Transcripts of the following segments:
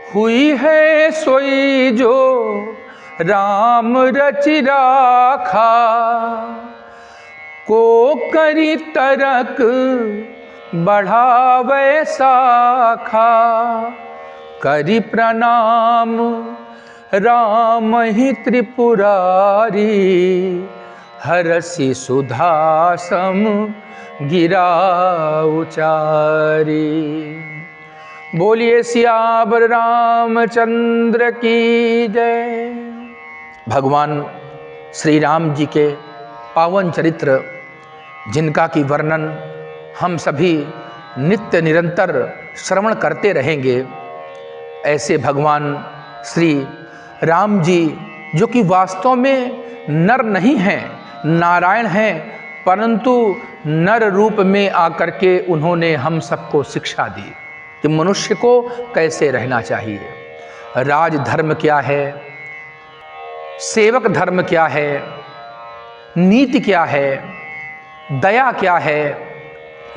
हुई है सोई जो राम रचि राखा, को करी तरक बढ़ावे शाखा। करी प्रणाम राम ही त्रिपुरारी, हरसि सुधा सम गिरा उचारी। बोलिए सियावर रामचंद्र की जय। भगवान श्री राम जी के पावन चरित्र, जिनका की वर्णन हम सभी नित्य निरंतर श्रवण करते रहेंगे, ऐसे भगवान श्री राम जी जो कि वास्तव में नर नहीं हैं, नारायण हैं, परंतु नर रूप में आकर के उन्होंने हम सबको शिक्षा दी कि मनुष्य को कैसे रहना चाहिए, राज धर्म क्या है, सेवक धर्म क्या है, नीति क्या है, दया क्या है,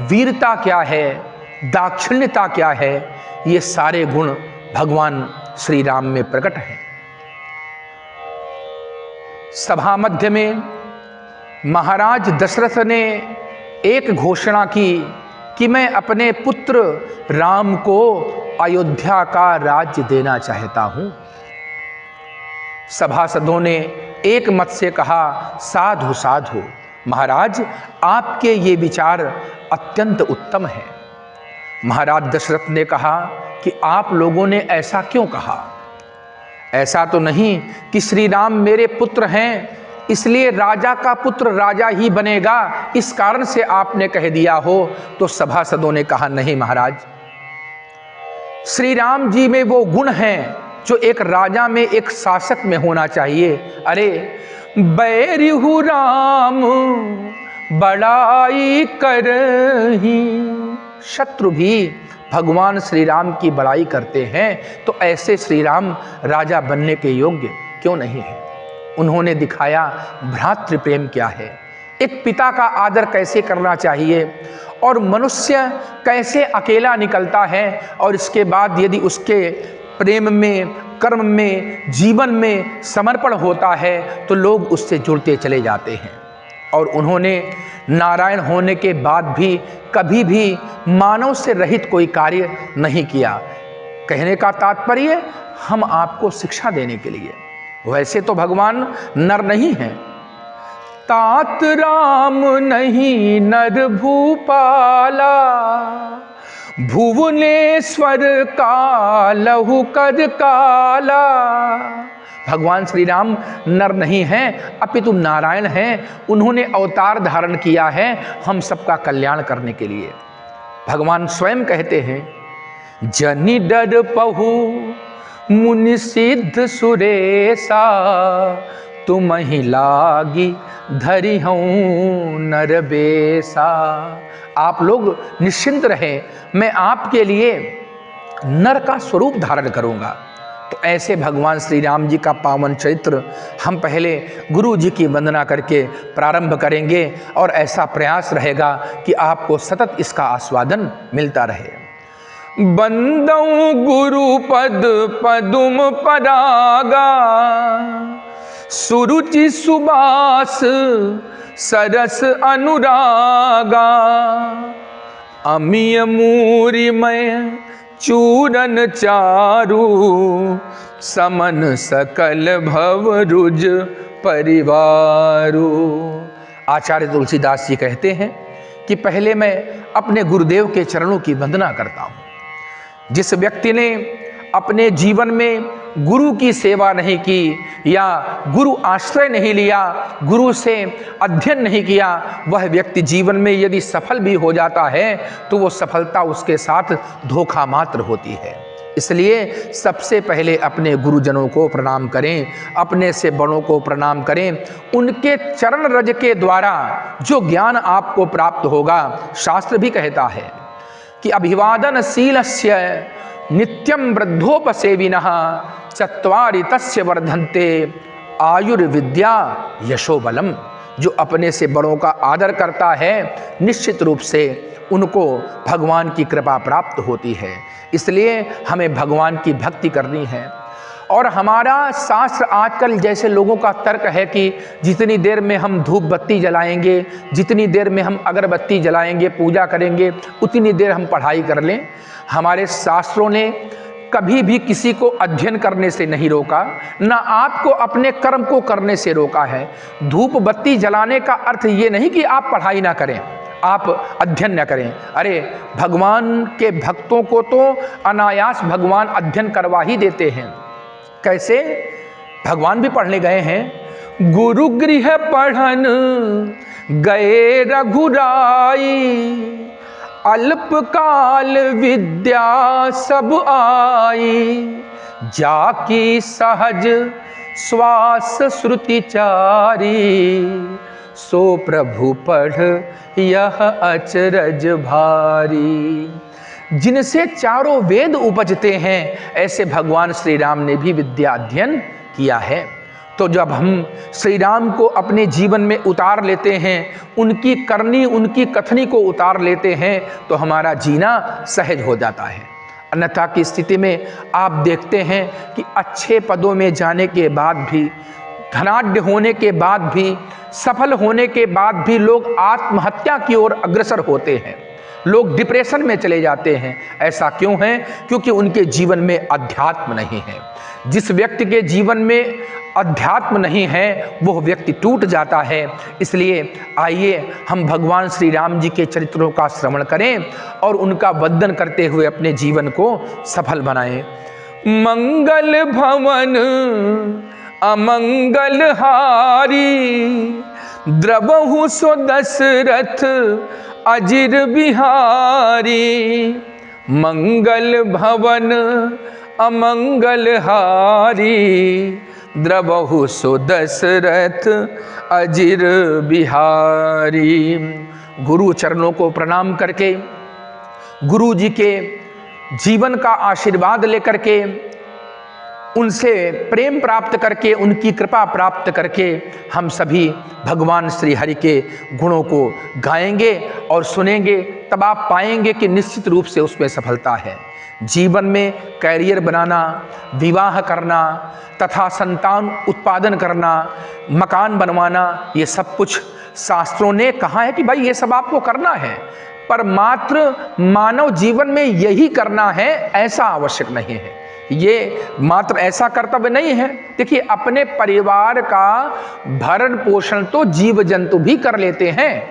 वीरता क्या है, दाक्षिण्यता क्या है। ये सारे गुण भगवान श्री राम में प्रकट हैं। सभा मध्य में महाराज दशरथ ने एक घोषणा की कि मैं अपने पुत्र राम को अयोध्या का राज्य देना चाहता हूं। सभासदों ने एक मत से कहा, साधु साधु महाराज, आपके ये विचार अत्यंत उत्तम है। महाराज दशरथ ने कहा कि आप लोगों ने ऐसा क्यों कहा? ऐसा तो नहीं कि श्री राम मेरे पुत्र हैं, इसलिए राजा का पुत्र राजा ही बनेगा, इस कारण से आपने कह दिया हो। तो सभासदों ने कहा, नहीं महाराज, श्री राम जी में वो गुण हैं जो एक राजा में, एक शासक में होना चाहिए। अरे बैरिहु राम बड़ाई करही, शत्रु भी भगवान श्री राम की बड़ाई करते हैं, तो ऐसे श्री राम राजा बनने के योग्य क्यों नहीं है? उन्होंने दिखाया भ्रातृ प्रेम क्या है, एक पिता का आदर कैसे करना चाहिए, और मनुष्य कैसे अकेला निकलता है, और इसके बाद यदि उसके प्रेम में, कर्म में, जीवन में समर्पण होता है तो लोग उससे जुड़ते चले जाते हैं। और उन्होंने नारायण होने के बाद भी कभी भी मानव से रहित कोई कार्य नहीं किया। कहने का तात्पर्य हम आपको शिक्षा देने के लिए, वैसे तो भगवान नर नहीं हैं। तात राम नहीं नर भूपाला, भुवनेश्वर कालहु कर काला। भगवान श्री राम नर नहीं हैं, अपितु नारायण हैं। उन्होंने अवतार धारण किया है हम सबका कल्याण करने के लिए। भगवान स्वयं कहते हैं, जनि डर पहु मुनि सिद्ध सुरेशा, तुम ही लागी धरि हूँ नर बेसा। आप लोग निश्चिंत रहें, मैं आपके लिए नर का स्वरूप धारण करूंगा। तो ऐसे भगवान श्री राम जी का पावन चरित्र हम पहले गुरु जी की वंदना करके प्रारंभ करेंगे, और ऐसा प्रयास रहेगा कि आपको सतत इसका आस्वादन मिलता रहे। बंदौ गुरु पद पदुम परागा, सुरुचि सुबास सरस अनुरागा। अमिय मूरिमय चूरन चारु, समन सकल भव रुज परिवारु। आचार्य तुलसीदास जी कहते हैं कि पहले मैं अपने गुरुदेव के चरणों की वंदना करता हूँ। जिस व्यक्ति ने अपने जीवन में गुरु की सेवा नहीं की, या गुरु आश्रय नहीं लिया, गुरु से अध्ययन नहीं किया, वह व्यक्ति जीवन में यदि सफल भी हो जाता है तो वो सफलता उसके साथ धोखा मात्र होती है। इसलिए सबसे पहले अपने गुरुजनों को प्रणाम करें, अपने से बड़ों को प्रणाम करें। उनके चरण रज के द्वारा जो ज्ञान आपको प्राप्त होगा, शास्त्र भी कहता है कि अभिवादनशीलस्य नित्यं वृद्धोपसेविनः, चत्वारि तस्य वर्धन्ते आयुर्विद्या यशोबलम। जो अपने से बड़ों का आदर करता है निश्चित रूप से उनको भगवान की कृपा प्राप्त होती है। इसलिए हमें भगवान की भक्ति करनी है। और हमारा शास्त्र आजकल जैसे लोगों का तर्क है कि जितनी देर में हम धूप बत्ती जलाएंगे, जितनी देर में हम अगरबत्ती जलाएंगे, पूजा करेंगे, उतनी देर हम पढ़ाई कर लें। हमारे शास्त्रों ने कभी भी किसी को अध्ययन करने से नहीं रोका, ना आपको अपने कर्म को करने से रोका है। धूप बत्ती जलाने का अर्थ ये नहीं कि आप पढ़ाई ना करें, आप अध्ययन न करें। अरे भगवान के भक्तों को तो अनायास भगवान अध्ययन करवा ही देते हैं। कैसे? भगवान भी पढ़ने गए हैं। गुरु गृह पढ़न गए रघुराई, अल्पकाल विद्या सब आई, जाकी सहज श्वास श्रुति चारी, सो प्रभु पढ़ यह अचरज भारी। जिनसे चारों वेद उपजते हैं ऐसे भगवान श्री राम ने भी विद्या अध्ययन किया है। तो जब हम श्री राम को अपने जीवन में उतार लेते हैं, उनकी करनी उनकी कथनी को उतार लेते हैं, तो हमारा जीना सहज हो जाता है। अन्यथा की स्थिति में आप देखते हैं कि अच्छे पदों में जाने के बाद भी, धनाढ्य होने के बाद भी, सफल होने के बाद भी लोग आत्महत्या की ओर अग्रसर होते हैं, लोग डिप्रेशन में चले जाते हैं। ऐसा क्यों है? क्योंकि उनके जीवन में अध्यात्म नहीं है। जिस व्यक्ति के जीवन में अध्यात्म नहीं है वह व्यक्ति टूट जाता है। इसलिए आइए हम भगवान श्री राम जी के चरित्रों का श्रवण करें और उनका वंदन करते हुए अपने जीवन को सफल बनाएं। मंगल भवन अमंगल हारी, द्रवहु सो दशरथ अजिर बिहारी। मंगल भवन अमंगल हारी, द्रवहु सो दशरथ अजिर बिहारी। गुरु चरणों को प्रणाम करके, गुरु जी के जीवन का आशीर्वाद लेकर के, उनसे प्रेम प्राप्त करके, उनकी कृपा प्राप्त करके हम सभी भगवान श्री हरि के गुणों को गाएंगे और सुनेंगे। तब आप पाएंगे कि निश्चित रूप से उसमें सफलता है। जीवन में कैरियर बनाना, विवाह करना तथा संतान उत्पादन करना, मकान बनवाना, ये सब कुछ शास्त्रों ने कहा है कि भाई ये सब आपको करना है, पर मात्र मानव जीवन में यही करना है ऐसा आवश्यक नहीं है। ये मात्र ऐसा कर्तव्य नहीं है। देखिए, अपने परिवार का भरण पोषण तो जीव जंतु भी कर लेते हैं,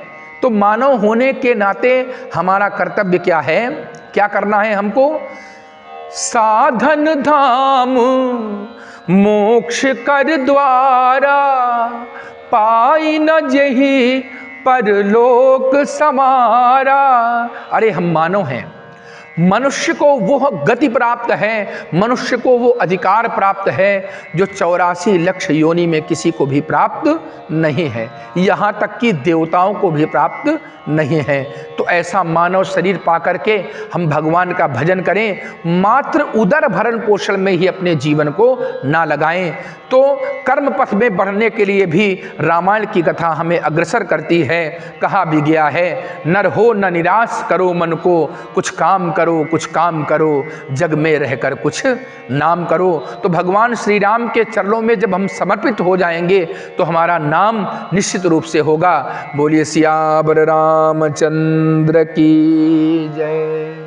तो मानव होने के नाते हमारा कर्तव्य क्या है, क्या करना है हमको? साधन धाम मोक्ष कर द्वारा, पाई न जही परलोक समारा। अरे हम मानव हैं, मनुष्य को वो गति प्राप्त है, मनुष्य को वो अधिकार प्राप्त है जो 84 लक्ष योनि में किसी को भी प्राप्त नहीं है, यहाँ तक कि देवताओं को भी प्राप्त नहीं है। तो ऐसा मानव शरीर पाकर के हम भगवान का भजन करें, मात्र उदर भरण पोषण में ही अपने जीवन को ना लगाएं। तो कर्म पथ में बढ़ने के लिए भी रामायण की कथा हमें अग्रसर करती है। कहा भी गया है, नर हो न निराश करो मन को, कुछ काम करो, कुछ काम करो, जग में रहकर कुछ नाम करो। तो भगवान श्री राम के चरणों में जब हम समर्पित हो जाएंगे तो हमारा नाम निश्चित रूप से होगा। बोलिए सियावर रामचंद्र की जय।